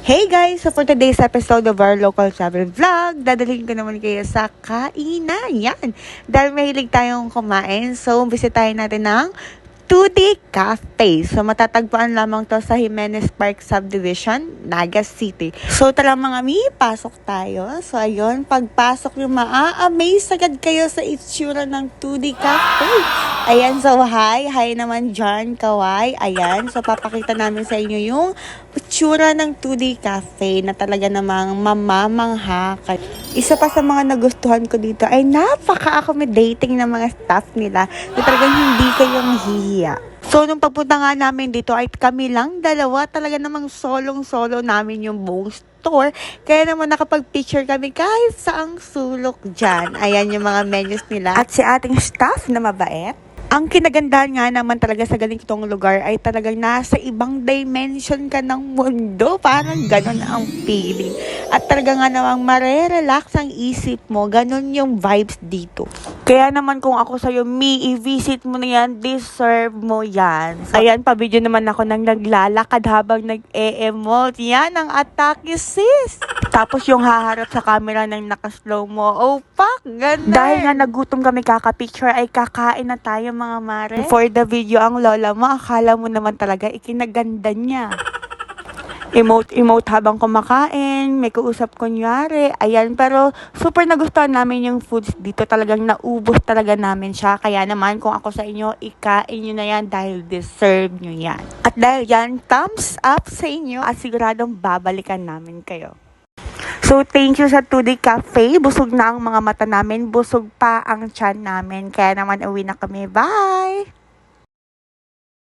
Hey guys! So for today's episode of our local travel vlog, dadalhin ko naman kayo sa kainan. Yan! Dahil mahilig tayong kumain, so bisitahin natin ng 2D Cafe. So matatagpuan lamang to sa Jimenez Park Subdivision, Naga City. So tara mga mi, pasok tayo. So ayun, pagpasok nyo maa-amaze agad kayo sa itsura ng 2D Cafe. Ayan, so hi naman dyan, kaway. Ayan, so papakita namin sa inyo yung itsura ng 2D Cafe na talaga namang mamamangha. Isa pa sa mga nagustuhan ko dito ay napaka-accommodating ng mga staff nila na talagang hindi kayo mahihiya. So, nung pagpunta nga namin dito ay kami lang dalawa, talaga namang solong-solo namin yung buong store. Kaya naman nakapag-picture kami kahit saang sulok dyan. Ayan yung mga menus nila. At si ating staff na mabait. Ang kinagandahan nga naman talaga sa ganitong lugar ay talagang nasa ibang dimension ka ng mundo. Parang ganun ang feeling. At talaga nga namang marerelax ang isip mo. Ganun yung vibes dito. Kaya naman kung ako sa'yo, i-visit mo na yan, deserve mo yan. So, ayan, pa-video naman ako nang naglalakad habang nag-e-emote. Yan ang atake sis. Tapos yung haharap sa camera ng nakaslow mo. Oh, pak, ganun. Dahil nga nagutom kami kaka-picture ay kakain na tayo mga mare. For the video ang lola mo, akala mo naman talaga ikinaganda niya. Emote habang kumakain, may kausap kunyari, ayan, pero super nagustuhan namin yung foods dito, talagang naubos talaga namin siya, kaya naman kung ako sa inyo, ikain nyo na yan dahil deserve nyo yan. At dahil yan, thumbs up sa inyo at siguradong babalikan namin kayo. So, thank you sa 2D Cafe. Busog na ang mga mata namin. Busog pa ang tiyan namin. Kaya naman, uwi na kami. Bye!